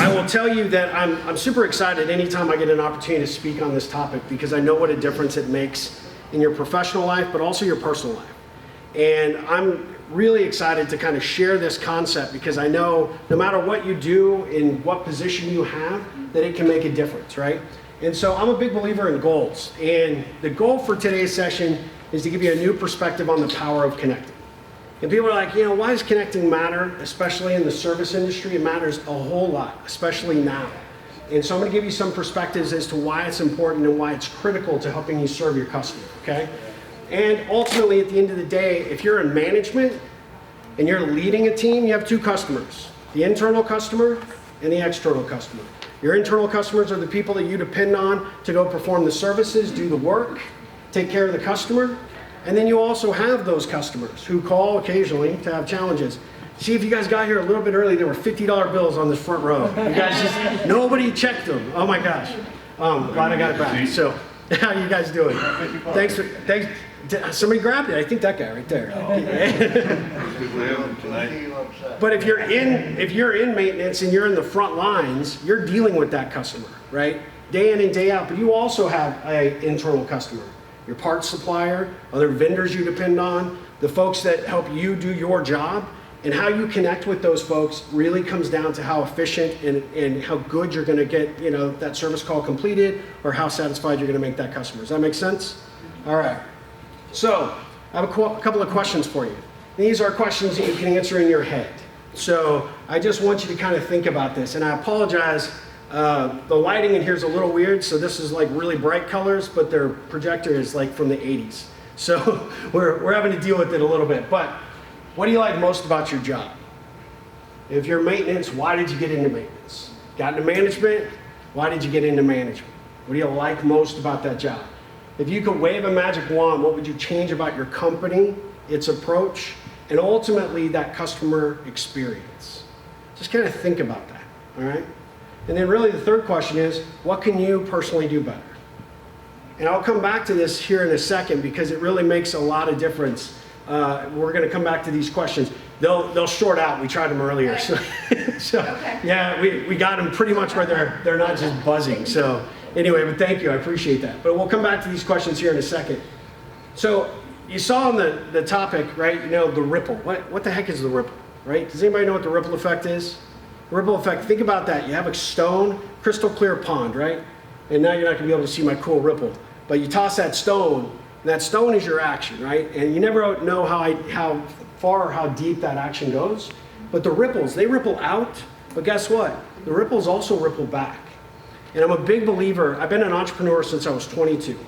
I will tell you that I'm super excited anytime I get an opportunity to speak on this topic, because I know what a difference it makes in your professional life, but also your personal life. And I'm really excited to kind of share this concept, because I know no matter what you do, in what position you have, that it can make a difference, right? And so I'm a big believer in goals. And the goal for today's session is to give you a new perspective on the power of connecting. And people are like, why does connecting matter? Especially in the service industry, it matters a whole lot, especially now. And so I'm going to give you some perspectives as to why it's important and why it's critical to helping you serve your customer, okay? And ultimately, at the end of the day, if you're in management and you're leading a team, you have two customers, the internal customer and the external customer. Your internal customers are the people that you depend on to go perform the services, do the work, take care of the customer. And then you also have those customers who call occasionally to have challenges. See, if you guys got here a little bit early, there were $50 bills on this front row. You guys just, nobody checked them. Oh my gosh. Glad I got it back. So, how you guys doing? Thanks. Somebody grabbed it. I think that guy right there. But if you're in maintenance and you're in the front lines, you're dealing with that customer, right? Day in and day out. But you also have an internal customer. Your parts supplier, other vendors you depend on, the folks that help you do your job, and how you connect with those folks really comes down to how efficient and how good you're going to get, that service call completed, or how satisfied you're going to make that customer. Does that make sense? All right. So I have a couple of questions for you. These are questions that you can answer in your head. So I just want you to kind of think about this, and I apologize. The lighting in here is a little weird, so this is like really bright colors, but their projector is like from the 80s. So we're having to deal with it a little bit. But what do you like most about your job? If you're maintenance, why did you get into maintenance? Got into management? Why did you get into management? What do you like most about that job? If you could wave a magic wand, what would you change about your company, its approach, and ultimately that customer experience? Just kind of think about that, all right? And then really the third question is, what can you personally do better? And I'll come back to this here in a second, because it really makes a lot of difference. We're going to come back to these questions. They'll short out. We tried them earlier. So okay. Yeah, we got them pretty much where they're not just buzzing. So anyway, but thank you. I appreciate that. But we'll come back to these questions here in a second. So you saw on the topic, right, the ripple. What the heck is the ripple, right? Does anybody know what the ripple effect is? The ripple effect, think about that. You have a stone, crystal clear pond, right? And now you're not going to be able to see my cool ripple. But you toss that stone, and that stone is your action, right? And you never know how far or how deep that action goes. But the ripples, they ripple out, but guess what? The ripples also ripple back. And I'm a big believer, I've been an entrepreneur since I was 22.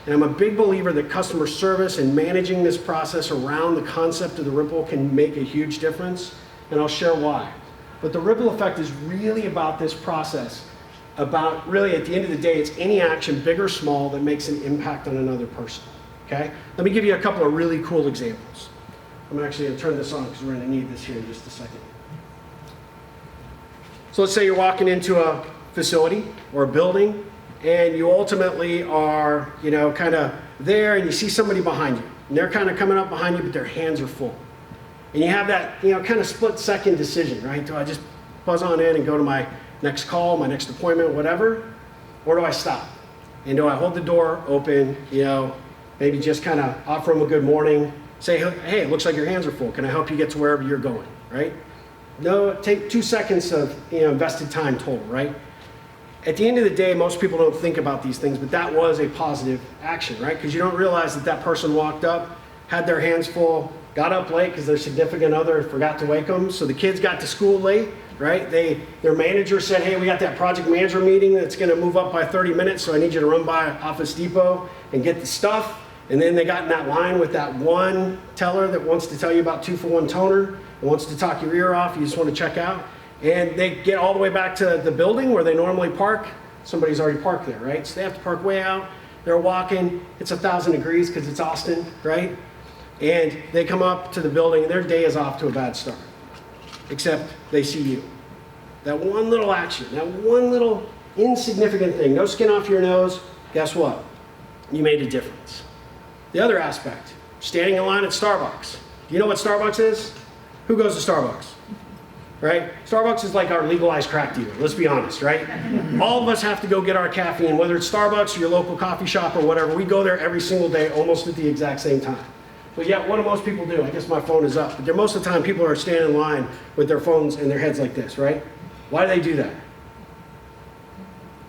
And I'm a big believer that customer service and managing this process around the concept of the ripple can make a huge difference. And I'll share why. But the ripple effect is really about this process, about really at the end of the day, it's any action, big or small, that makes an impact on another person, okay? Let me give you a couple of really cool examples. I'm actually going to turn this on because we're going to need this here in just a second. So let's say you're walking into a facility or a building, and you ultimately are, kind of there, and you see somebody behind you. And they're kind of coming up behind you, but their hands are full. And you have that, kind of split-second decision, right? Do I just buzz on in and go to my next call, my next appointment, whatever? Or do I stop? And do I hold the door open, maybe just kind of offer them a good morning, say, hey, it looks like your hands are full. Can I help you get to wherever you're going, right? No, take 2 seconds of invested time total, right? At the end of the day, most people don't think about these things, but that was a positive action, right? Because you don't realize that person walked up, had their hands full, got up late because their significant other forgot to wake them, so the kids got to school late, right? Their manager said, hey, we got that project manager meeting that's going to move up by 30 minutes, so I need you to run by Office Depot and get the stuff. And then they got in that line with that one teller that wants to tell you about 2-for-1 toner and wants to talk your ear off. You just want to check out. And they get all the way back to the building where they normally park. Somebody's already parked there, right? So they have to park way out. They're walking. It's 1,000 degrees because it's Austin, right? And they come up to the building and their day is off to a bad start. Except they see you. That one little action, that one little insignificant thing, no skin off your nose, guess what? You made a difference. The other aspect, standing in line at Starbucks. Do you know what Starbucks is? Who goes to Starbucks? right? Starbucks is like our legalized crack dealer, let's be honest, right? All of us have to go get our caffeine, whether it's Starbucks or your local coffee shop or whatever. We go there every single day, almost at the exact same time. But yet, what do most people do? I guess my phone is up. But most of the time, people are standing in line with their phones and their heads like this, right? Why do they do that?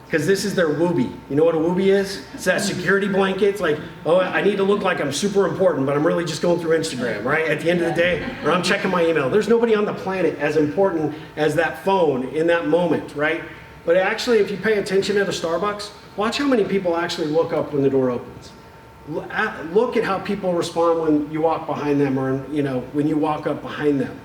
Because this is their whoopee. You know what a whoopee is? It's that security blanket. It's like, oh, I need to look like I'm super important, but I'm really just going through Instagram, right? At the end of the day, or I'm checking my email. There's nobody on the planet as important as that phone in that moment, right? But actually, if you pay attention at a Starbucks, watch how many people actually look up when the door opens. Look at how people respond when you walk behind them, or when you walk up behind them.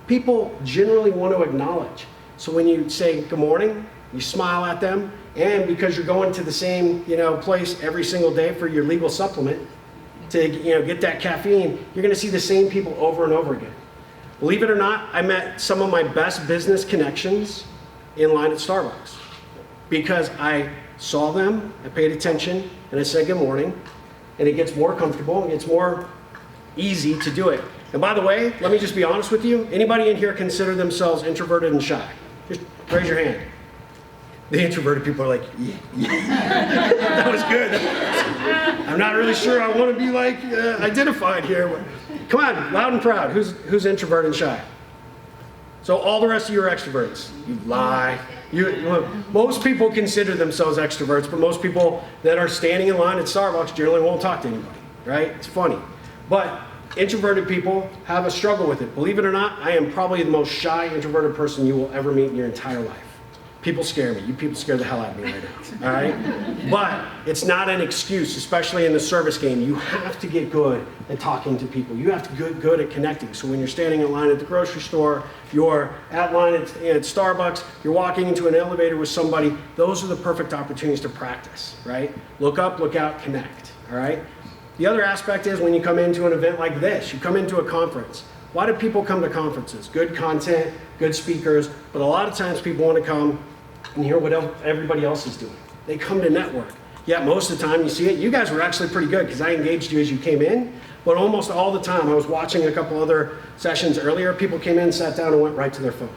People generally want to acknowledge. So when you say good morning, you smile at them, and because you're going to the same place every single day for your legal supplement to get that caffeine, you're going to see the same people over and over again. Believe it or not, I met some of my best business connections in line at Starbucks because I saw them, I paid attention, and I said good morning, and it gets more comfortable, and it's more easy to do it. And by the way, let me just be honest with you, anybody in here consider themselves introverted and shy? Just raise your hand. The introverted people are like, yeah. That was good. I'm not really sure I want to be identified here. But come on, loud and proud. Who's introverted and shy? So all the rest of you are extroverts. You lie. Most people consider themselves extroverts, but most people that are standing in line at Starbucks generally won't talk to anybody, right? It's funny. But introverted people have a struggle with it. Believe it or not, I am probably the most shy introverted person you will ever meet in your entire life. People scare me. You people scare the hell out of me right now, all right? But it's not an excuse, especially in the service game. You have to get good at talking to people. You have to get good at connecting. So when you're standing in line at the grocery store, you're at line at Starbucks, you're walking into an elevator with somebody, those are the perfect opportunities to practice, right? Look up, look out, connect, all right? The other aspect is when you come into an event like this, you come into a conference. Why do people come to conferences? Good content, good speakers, but a lot of times people want to come and hear what everybody else is doing. They come to network. Yeah, most of the time you see it. You guys were actually pretty good because I engaged you as you came in, but almost all the time, I was watching a couple other sessions earlier, people came in, sat down, and went right to their phone.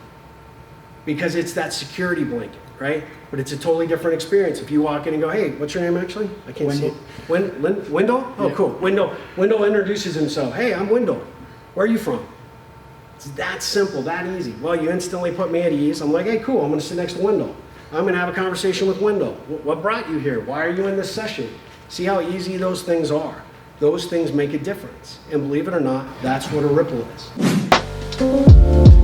Because it's that security blanket, right? But it's a totally different experience. If you walk in and go, hey, what's your name actually? I can't see it. Wendell? Oh, cool. Wendell introduces himself. Hey, I'm Wendell. Where are you from? It's that simple, that easy. Well, you instantly put me at ease. I'm like, hey, cool, I'm going to sit next to Wendell. I'm going to have a conversation with Wendell. What brought you here? Why are you in this session? See how easy those things are. Those things make a difference. And believe it or not, that's what a ripple is.